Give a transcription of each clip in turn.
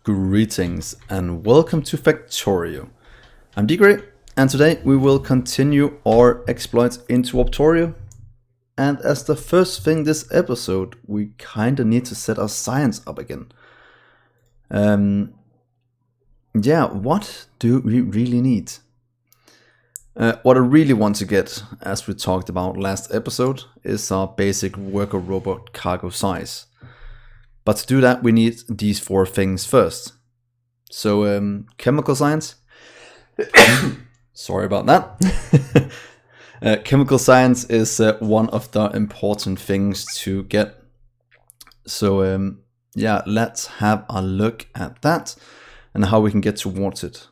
Greetings and welcome to Factorio. I'm Dgray and today we will continue our exploits into Warptorio. And as the first thing this episode, we kinda need to set our science up again. What do we really need? What I really want to get, as we talked about last episode, is our basic worker robot cargo size. But to do that, we need these four things first. So, chemical science. Sorry about that. Chemical science is one of the important things to get. So, let's have a look at that and how we can get towards it.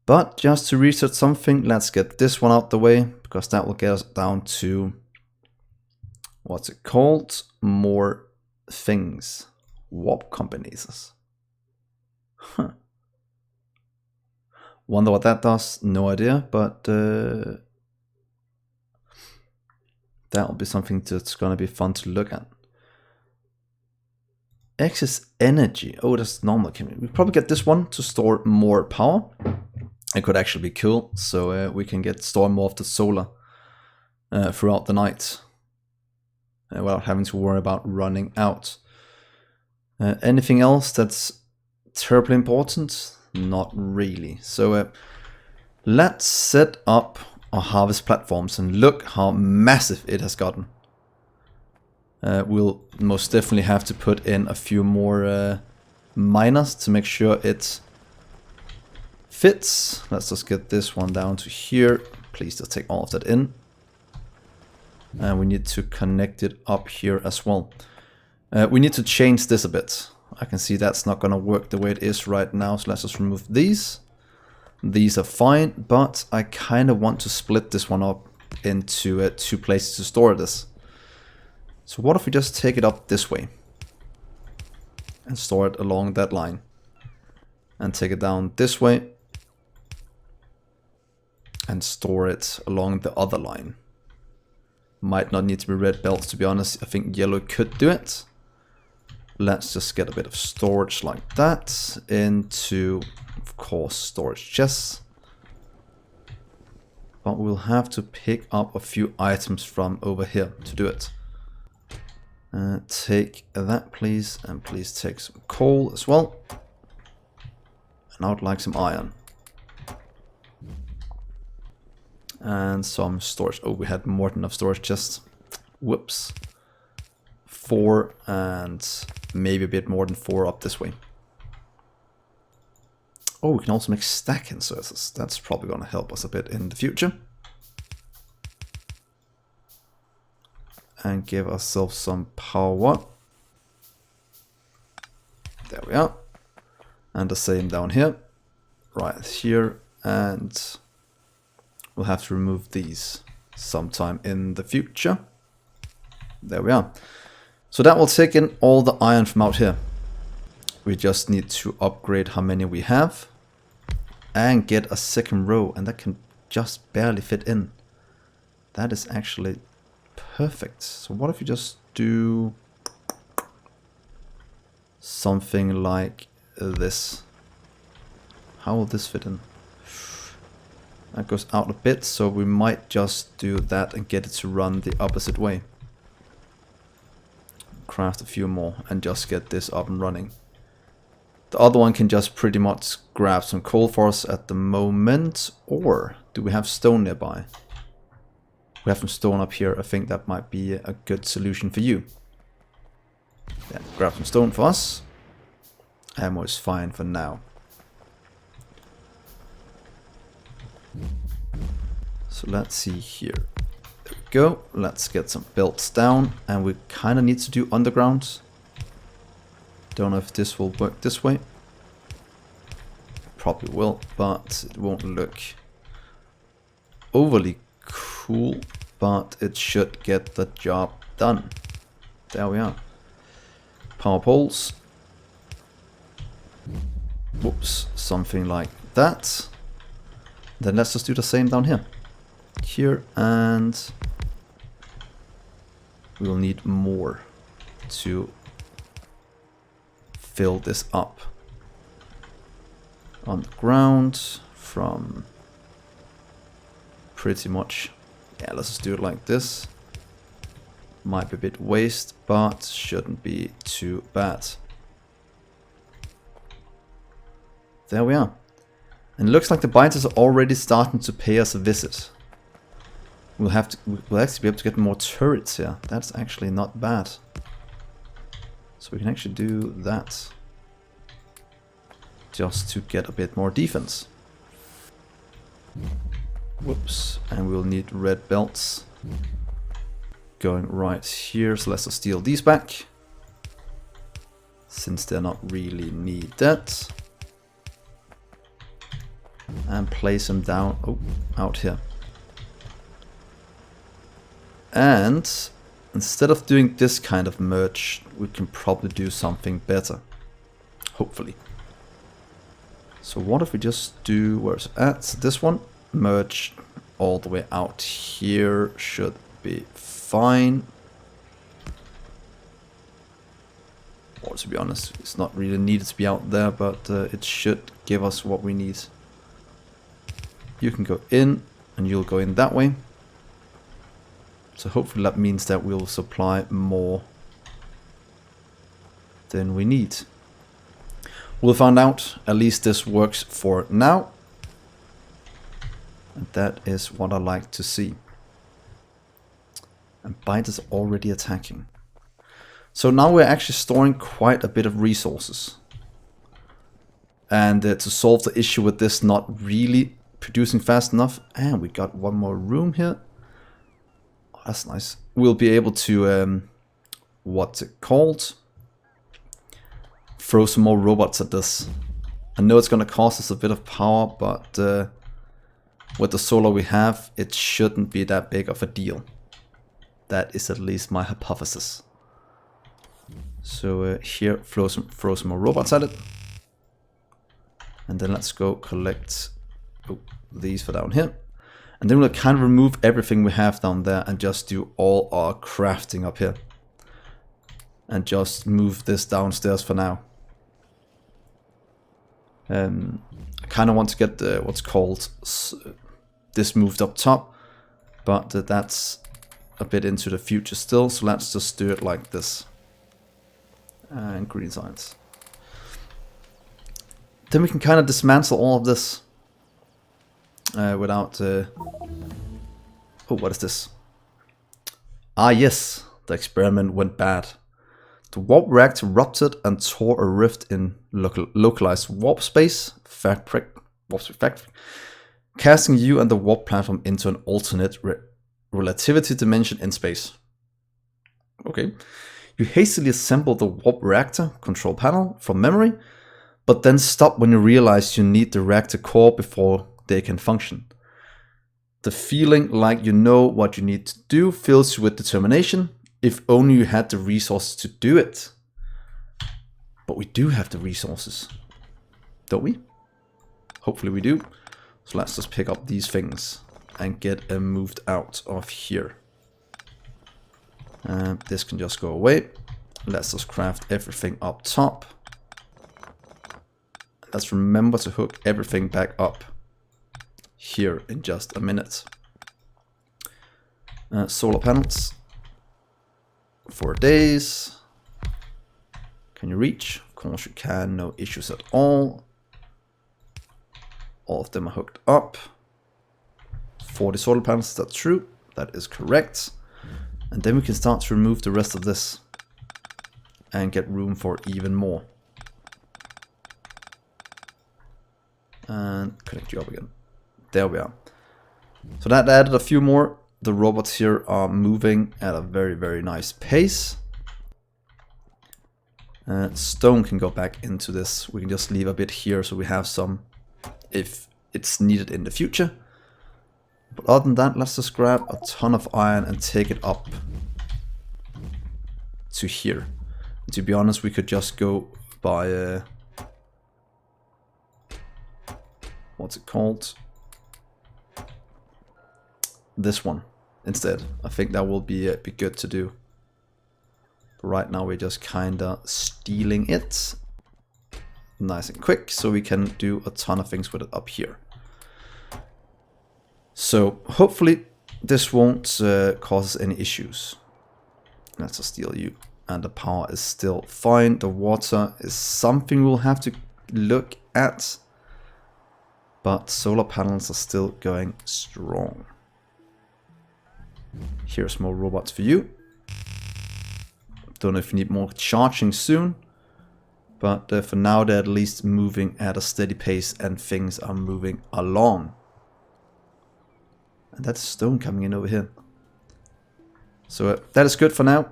But just to research something, let's get this one out the way, because that will get us down to, what's it called? More things. Warp combinations. Wonder what that does, no idea, but that'll be something that's gonna be fun to look at. Excess energy, oh, that's normal chemistry. We probably get this one to store more power. It could actually be cool, so we can store more of the solar throughout the night without having to worry about running out. Anything else that's terribly important? Not really. So let's set up our harvest platforms and look how massive it has gotten. We'll most definitely have to put in a few more miners to make sure it fits. Let's just get this one down to here. Please just take all of that in. And we need to connect it up here as well. We need to change this a bit. I can see that's not going to work the way it is right now, so let's just remove these. These are fine, but I kind of want to split this one up into two places to store this. So what if we just take it up this way and store it along that line, and take it down this way and store it along the other line. Might not need to be red belts, to be honest. I think yellow could do it. Let's just get a bit of storage like that into, of course, storage chests. But we'll have to pick up a few items from over here to do it. Take that, please, and please take some coal as well. And I would like some iron. And some storage. Oh, we had more than enough storage chests. Whoops. 4 and maybe a bit more than 4 up this way. Oh, we can also make stack inserters. That's probably going to help us a bit in the future. And give ourselves some power. There we are. And the same down here. Right here. And we'll have to remove these sometime in the future. There we are. So that will take in all the iron from out here. We just need to upgrade how many we have. And get a second row. And that can just barely fit in. That is actually perfect. So what if you just do something like this? How will this fit in? That goes out a bit, so we might just do that and get it to run the opposite way. Craft a few more and just get this up and running. The other one can just pretty much grab some coal for us at the moment. Or do we have stone nearby? We have some stone up here. I think that might be a good solution for you. Yeah, grab some stone for us. Ammo is fine for now. So let's see here. There we go. Let's get some belts down. And we kind of need to do underground. Don't know if this will work this way. Probably will, but it won't look overly cool. But it should get the job done. There we are. Power poles. Whoops, something like that. Then let's just do the same down here. Here, and we will need more to fill this up. on the ground from pretty much, yeah, let's just do it like this. Might be a bit waste, but shouldn't be too bad. There we are. And it looks like the biters are already starting to pay us a visit. We'll actually be able to get more turrets here. That's actually not bad. So we can actually do that. Just to get a bit more defense. Whoops. And we'll need red belts going right here. So let's just steal these back, since they're not really needed. And place them down out here. And instead of doing this kind of merge, we can probably do something better. Hopefully. So what if we just do, where's it at? This one, merge all the way out here, should be fine. Or to be honest, it's not really needed to be out there, but it should give us what we need. You can go in, and you'll go in that way. So hopefully that means that we'll supply more than we need. We'll find out. At least this works for now. And that is what I like to see. And Byte is already attacking. So now we're actually storing quite a bit of resources. And to solve the issue with this not really producing fast enough. And we got one more room here. Oh, that's nice. We'll be able to, what's it called? Throw some more robots at this. I know it's going to cost us a bit of power, but with the solar we have, it shouldn't be that big of a deal. That is at least my hypothesis. So here, throw some more robots at it. And then let's go collect these for down here. And then we'll kind of remove everything we have down there and just do all our crafting up here. And just move this downstairs for now. I kind of want to get what's called this moved up top, but that's a bit into the future still, so let's just do it like this. And green signs. Then we can kind of dismantle all of this without... oh, what is this? Ah yes, the experiment went bad. The warp reactor ruptured and tore a rift in localized warp space, casting you and the warp platform into an alternate relativity dimension in space. Okay. You hastily assemble the warp reactor control panel from memory, but then stop when you realize you need the reactor core before they can function. The feeling like you know what you need to do fills you with determination. If only you had the resources to do it. But we do have the resources, don't we? Hopefully we do. So let's just pick up these things and get them moved out of here. This can just go away. Let's just craft everything up top. Let's remember to hook everything back up here in just a minute. Solar panels. 4 days. Can you reach? Of course you can, no issues at all. All of them are hooked up. 40 solar panels, that's true. That is correct. And then we can start to remove the rest of this and get room for even more. And connect you up again. There we are. So that added a few more. The robots here are moving at a very, very nice pace. Stone can go back into this. We can just leave a bit here so we have some if it's needed in the future. But other than that, let's just grab a ton of iron and take it up to here. And to be honest, we could just go by what's it called? This one instead. I think that will be good to do. But right now we're just kinda stealing it. nice and quick, so we can do a ton of things with it up here. So hopefully this won't cause us any issues. Let's just steal you. And the power is still fine. The water is something we'll have to look at. But solar panels are still going strong. Here's more robots for you. Don't know if you need more charging soon. But for now they're at least moving at a steady pace and things are moving along. And that's stone coming in over here. So that is good for now.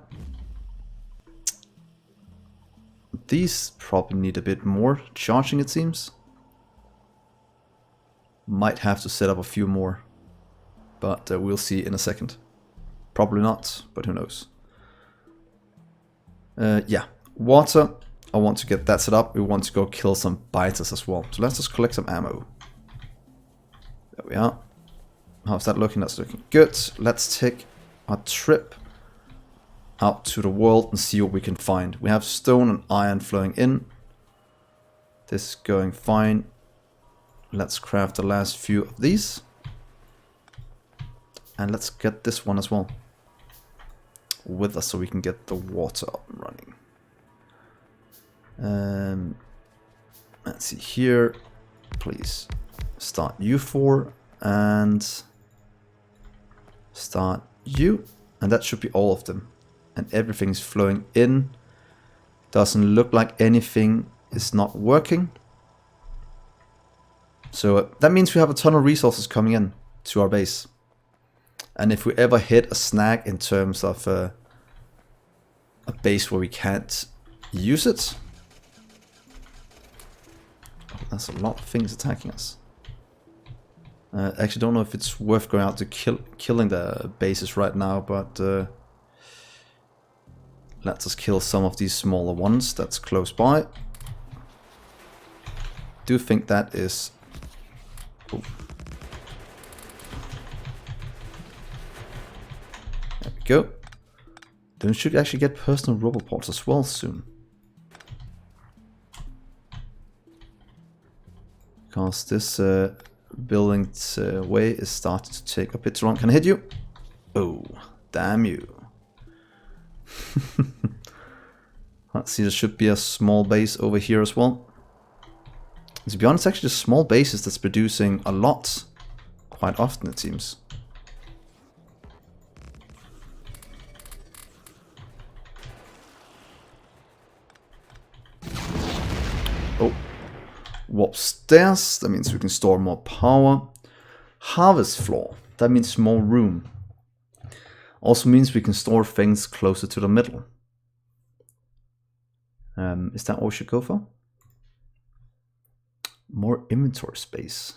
These probably need a bit more charging, it seems. Might have to set up a few more. But we'll see in a second. Probably not, but who knows. Yeah, water. I want to get that set up. We want to go kill some biters as well. So let's just collect some ammo. There we are. How's that looking? That's looking good. Let's take a trip out to the world and see what we can find. We have stone and iron flowing in. This is going fine. Let's craft the last few of these. And let's get this one as well with us so we can get the water up and running. Let's see here. Please start you 4 and start you. And that should be all of them. And everything's flowing in. Doesn't look like anything is not working. So that means we have a ton of resources coming in to our base. And if we ever hit a snag in terms of a base where we can't use it. Oh, that's a lot of things attacking us. Actually don't know if it's worth going out to killing the bases right now, but let's just kill some of these smaller ones that's close by. Do think that is... Oh. There we go. Then we should actually get personal roboports as well soon. Because this building's way is starting to take a bit too long. Can I hit you? Oh, damn you. Let's see, there should be a small base over here as well. And to be honest, actually, the small bases that's producing a lot quite often, it seems. Oh, warp stairs. That means we can store more power. Harvest floor. That means more room. Also means we can store things closer to the middle. Is that what we should go for? More inventory space.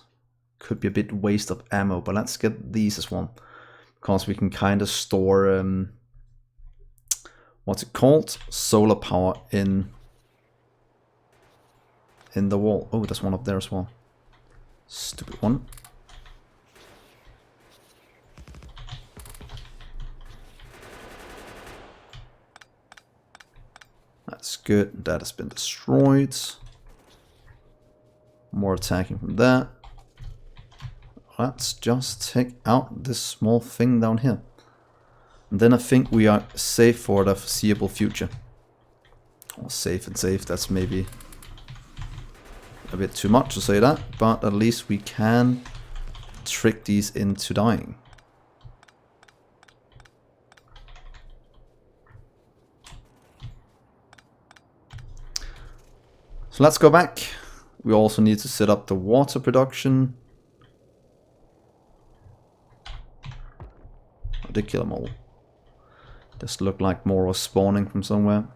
Could be a bit waste of ammo, but let's get these as well. Because we can kind of store, what's it called? Solar power in the wall. Oh, there's one up there as well. Stupid one. That's good. That has been destroyed. More attacking from there. Let's just take out this small thing down here. And then I think we are safe for the foreseeable future. Or safe and safe, that's maybe a bit too much to say that. But at least we can trick these into dying. So let's go back. We also need to set up the water production. I did kill them all. Just look like more was spawning from somewhere.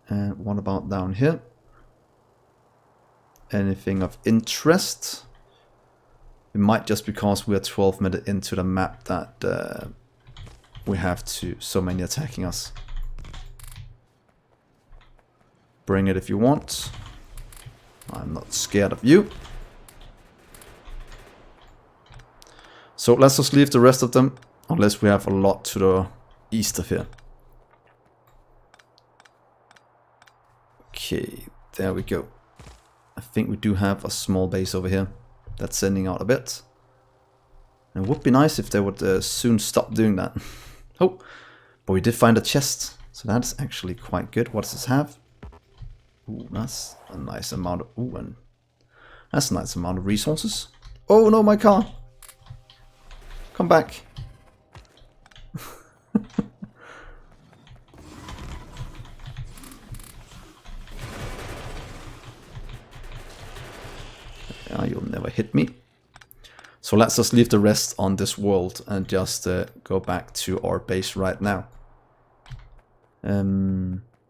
And what about down here? Anything of interest? It might just because we're 12 minutes into the map that we have so many attacking us. Bring it if you want. I'm not scared of you. So let's just leave the rest of them, unless we have a lot to the east of here. Okay, there we go. I think we do have a small base over here that's sending out a bit. And it would be nice if they would soon stop doing that. Oh, but we did find a chest, so that's actually quite good. What does this have? Ooh, that's a nice amount of... Ooh, and that's a nice amount of resources. Oh no, my car! Come back. You'll never hit me. So let's just leave the rest on this world and just go back to our base right now.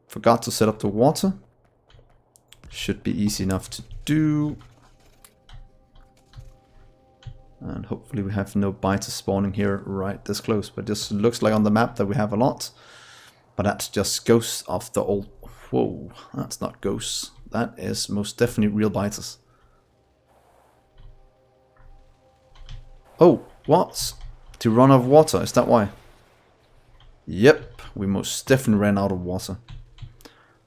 Forgot to set up the water. Should be easy enough to do. And hopefully we have no biters spawning here right this close. But this looks like on the map that we have a lot. But that's just ghosts of the old... Whoa, that's not ghosts. That is most definitely real biters. Oh, what? To run out of water, is that why? Yep, we most definitely ran out of water.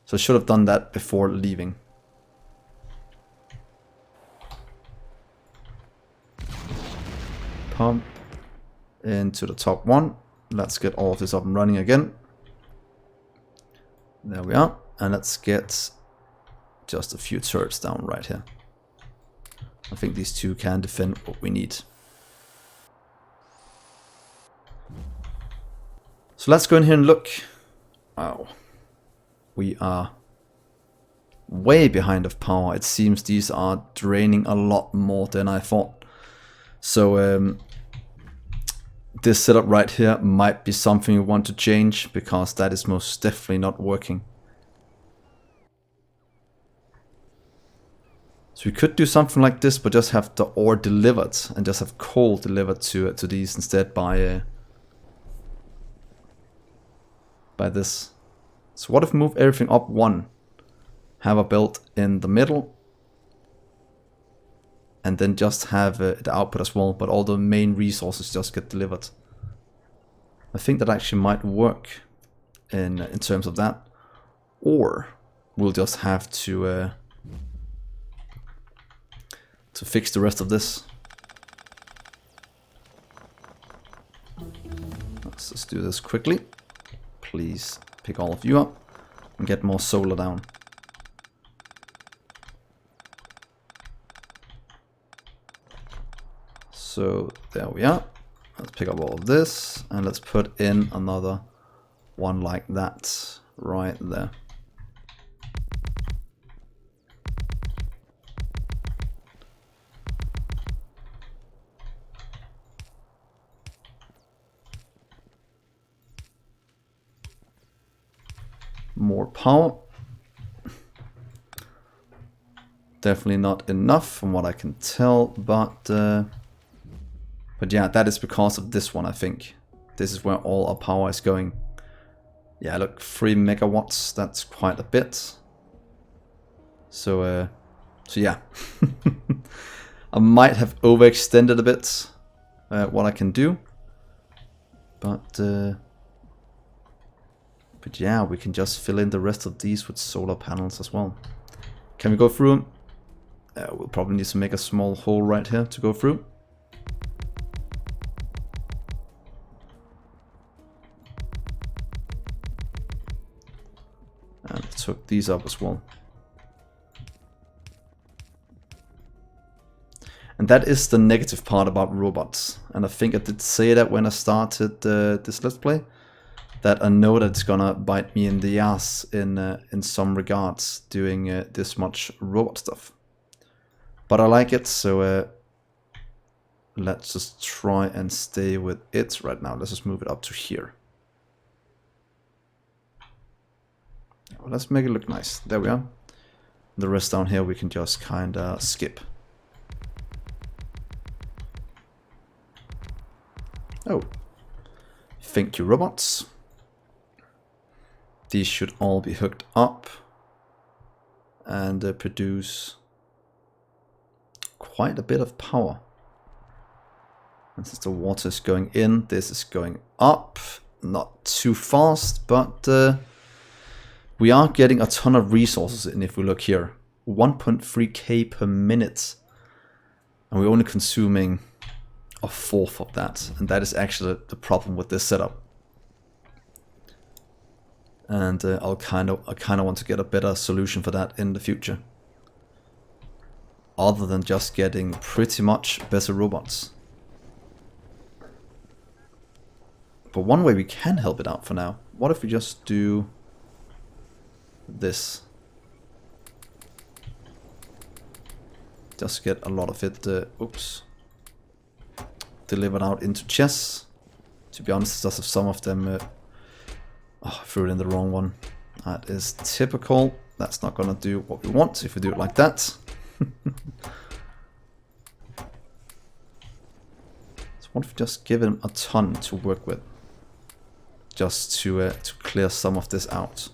So I should have done that before leaving. Pump into the top one. Let's get all of this up and running again. There we are. And let's get just a few turrets down right here. I think these two can defend what we need. So let's go in here and look. Wow. We are way behind of power. It seems these are draining a lot more than I thought. So this setup right here might be something we want to change, because that is most definitely not working. So we could do something like this, but just have the ore delivered and just have coal delivered to these instead by this. So what if we move everything up one, have a belt in the middle, and then just have the output as well, but all the main resources just get delivered. I think that actually might work in terms of that. Or we'll just have to fix the rest of this. Let's just do this quickly. Please pick all of you up and get more solar down. So there we are. Let's pick up all of this and let's put in another one like that right there. More power. Definitely not enough from what I can tell, but yeah, that is because of this one, I think. This is where all our power is going. Yeah, look, 3 megawatts, that's quite a bit. So yeah. I might have overextended a bit what I can do. But yeah, we can just fill in the rest of these with solar panels as well. Can we go through them? We'll probably need to make a small hole right here to go through. And let's hook these up as well. And that is the negative part about robots. And I think I did say that when I started this Let's Play. That I know that it's gonna bite me in the ass in some regards doing this much robot stuff. But I like it, so let's just try and stay with it right now. Let's just move it up to here. Let's make it look nice. There we are. The rest down here we can just kinda skip. Oh. Thank you, robots. These should all be hooked up and produce quite a bit of power. And since the water is going in, this is going up. Not too fast, but We are getting a ton of resources in if we look here. 1.3k per minute. And we're only consuming a fourth of that. And that is actually the problem with this setup. And I kind of want to get a better solution for that in the future. Other than just getting pretty much better robots. But one way we can help it out for now. What if we just do this? Just get a lot of it, delivered out into chests. To be honest, just have some of them. I threw it in the wrong one. That is typical. That's not gonna do what we want if we do it like that. So what if we just give him a ton to work with? Just to clear some of this out.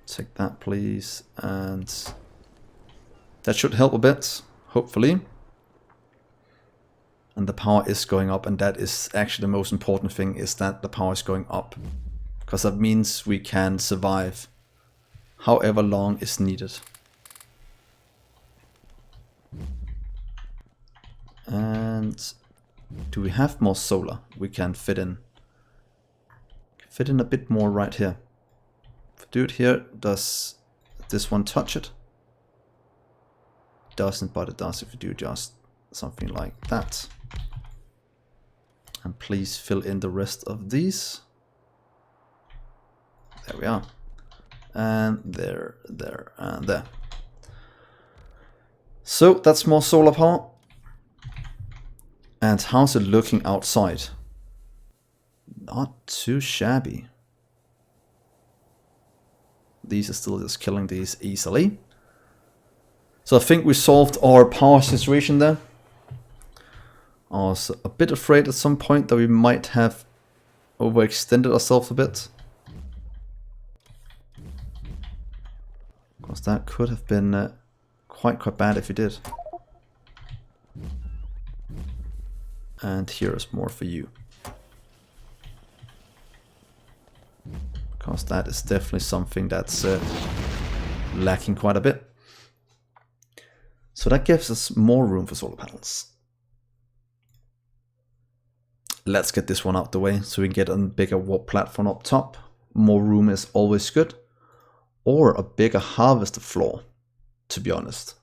Take that, please, and that should help a bit, hopefully. And the power is going up, and that is actually the most important thing, is that the power is going up. Because that means we can survive however long is needed. And do we have more solar we can fit in? Fit in a bit more right here. If we do it here, does this one touch it? Doesn't, but it does if we do just something like that. And please fill in the rest of these. There we are. And there, and there. So that's more solar power. And how's it looking outside? Not too shabby. These are still just killing these easily. So I think we solved our power situation there. I was a bit afraid at some point that we might have overextended ourselves a bit. Because that could have been quite bad if we did. And here is more for you. Because that is definitely something that's lacking quite a bit. So that gives us more room for solar panels. Let's get this one out the way so we can get a bigger warp platform up top. More room is always good. Or a bigger harvester floor, to be honest.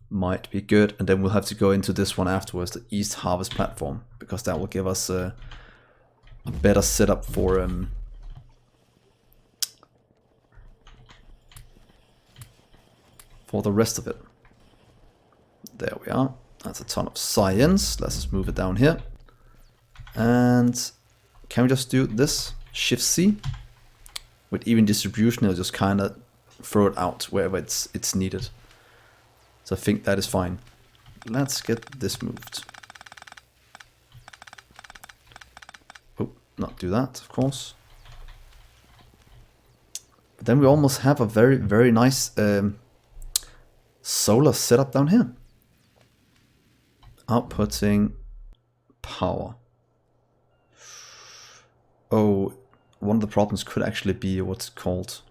Might be good. And then we'll have to go into this one afterwards, the east harvest platform. Because that will give us a better setup for the rest of it. There we are. That's a ton of science. Let's just move it down here. And can we just do this? Shift C. With even distribution, it'll just kind of throw it out wherever it's needed. So I think that is fine. Let's get this moved. Oh, not do that, of course. But then we almost have a very, very nice solar setup down here. Outputting power. Oh, one of the problems could actually be what's called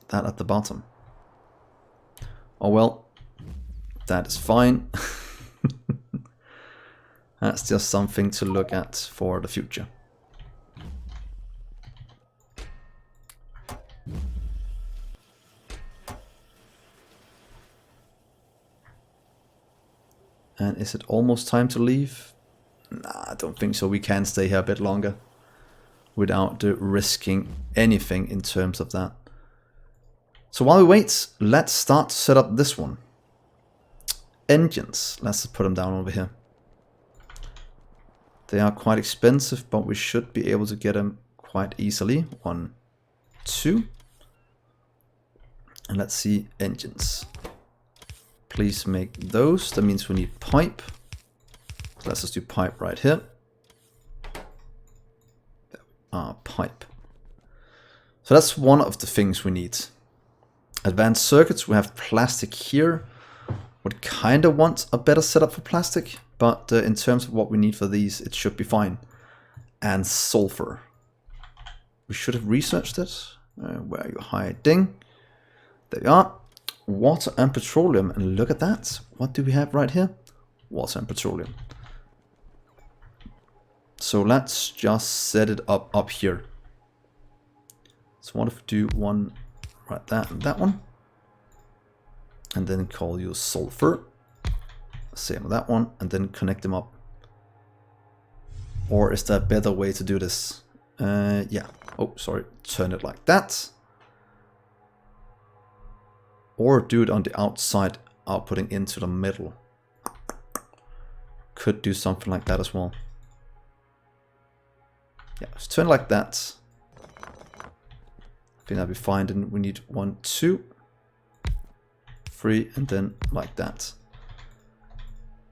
that at the bottom. Oh well, that is fine. That's just something to look at for the future. And is it almost time to leave? Nah, I don't think so. We can stay here a bit longer without risking anything in terms of that. So while we wait, let's start to set up this one. Engines. Let's just put them down over here. They are quite expensive, but we should be able to get them quite easily. 1, 2. And let's see, engines. Please make those. That means we need pipe. So let's just do pipe right here. Pipe. So that's one of the things we need. Advanced circuits, we have plastic here. would kind of want a better setup for plastic, but in terms of what we need for these, it should be fine. And sulfur. We should have researched it. Where are you hiding? There you are. Water and petroleum, and look at that. What do we have right here? Water and petroleum. So let's just set it up here. So what if we do one right there and that one? And then call you sulfur. Same with that one, and then connect them up. Or is there a better way to do this? Yeah. Oh, sorry. Turn it like that. Or do it on the outside, outputting into the middle. Could do something like that as well. Yeah, let's turn it like that. I think that'll be fine. Then we need 1, 2, 3, and then like that.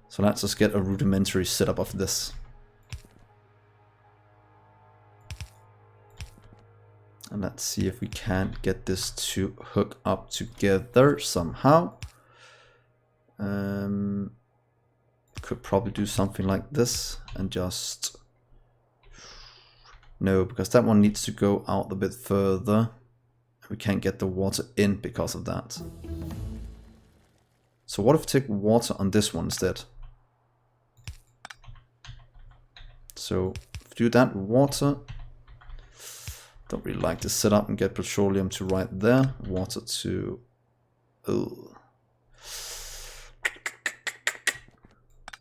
So let's just get a rudimentary setup of this. And let's see if we can get this to hook up together somehow. Could probably do something like this and just... No, because that one needs to go out a bit further. We can't get the water in because of that. So what if we take water on this one instead? So if we do that, water. Don't really like this setup, and get petroleum to right there. Water to... Oh.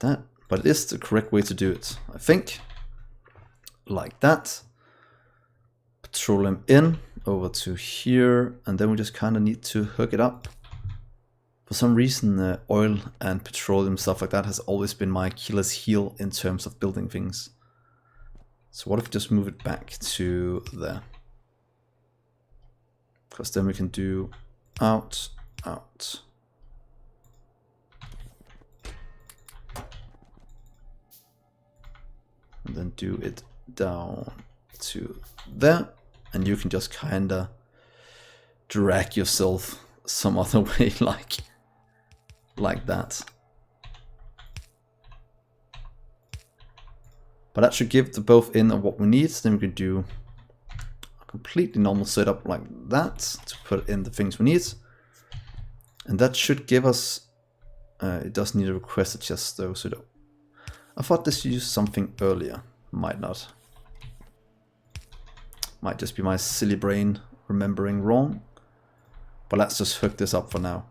That. But it is the correct way to do it, I think. Like that. Petroleum in, over to here, and then we just kind of need to hook it up. For some reason, oil and petroleum stuff like that has always been my Achilles heel in terms of building things. So what if we just move it back to there? Because then we can do out, out. And then do it down to there. And you can just kind of drag yourself some other way, like that. But that should give the both in of what we need. Then we can do a completely normal setup like that to put in the things we need. And that should give us, it does need a requested chest though, so I thought this used something earlier. Might not. Might just be my silly brain remembering wrong. But let's just hook this up for now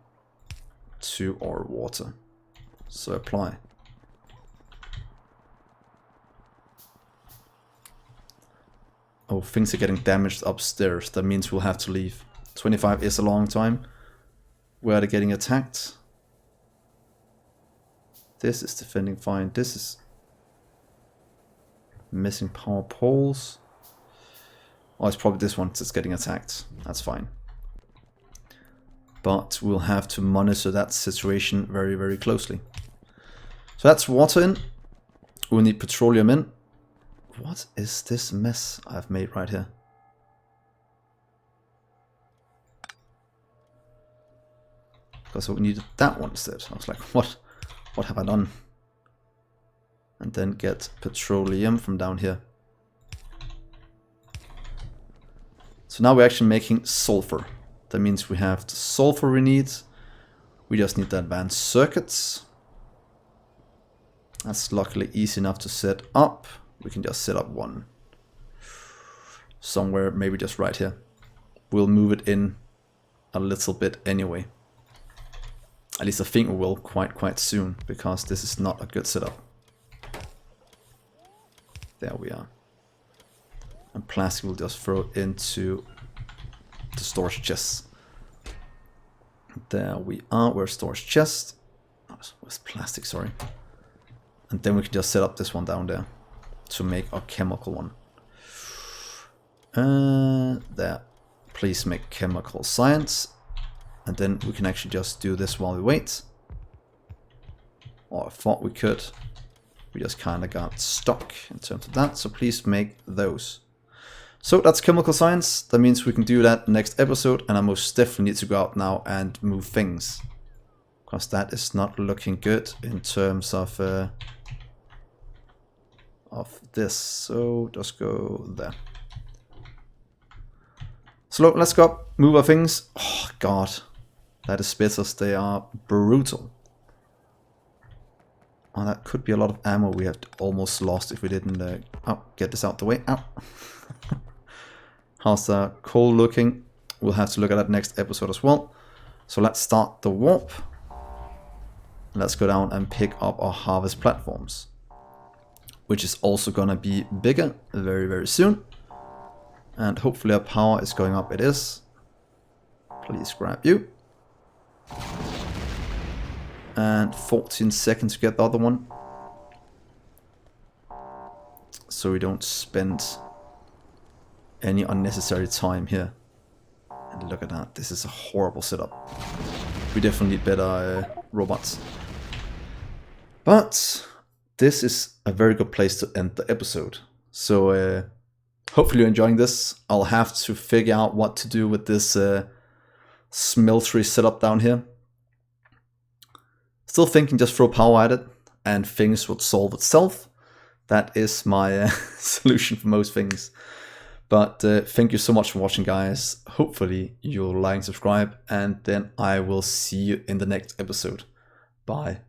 to our water. So apply. Oh, things are getting damaged upstairs. That means we'll have to leave. 25 is a long time. Where are they getting attacked? This is defending fine. This is missing power poles. Oh, it's probably this one that's getting attacked. That's fine. But we'll have to monitor that situation very, very closely. So that's water in. We'll need petroleum in. What is this mess I've made right here? Because we needed that one instead. I was like, what have I done? And then get petroleum from down here. So now we're actually making sulfur. That means we have the sulfur we need. We just need the advanced circuits. That's luckily easy enough to set up. We can just set up one somewhere, maybe just right here. We'll move it in a little bit anyway. At least I think we will quite soon, because this is not a good setup. There we are. And plastic will just throw it into the storage chest. There we are. Where's storage chest? Oh, where's plastic? Sorry. And then we can just set up this one down there to make our chemical one. There. Please make chemical science. And then we can actually just do this while we wait. Or I thought we could. We just kind of got stuck in terms of that. So please make those. So that's chemical science. That means we can do that next episode. And I most definitely need to go out now and move things. because that is not looking good in terms of this. So just go there. So let's go up, move our things. Oh god, that is spitters, they are brutal. Oh, that could be a lot of ammo we have almost lost if we didn't get this out the way. Ow. How's the coal looking? We'll have to look at that next episode as well. So let's start the warp. Let's go down and pick up our harvest platforms, which is also gonna be bigger very, very soon. And hopefully our power is going up. It is. Please grab you. And 14 seconds to get the other one. So we don't spend any unnecessary time here. And look at that. This is a horrible setup. We definitely need better robots. But this is a very good place to end the episode. So hopefully you're enjoying this. I'll have to figure out what to do with this smeltery setup down here. Still thinking just throw power at it and things would solve itself. That is my solution for most things. But thank you so much for watching, guys. Hopefully you'll like and subscribe, and then I will see you in the next episode. Bye.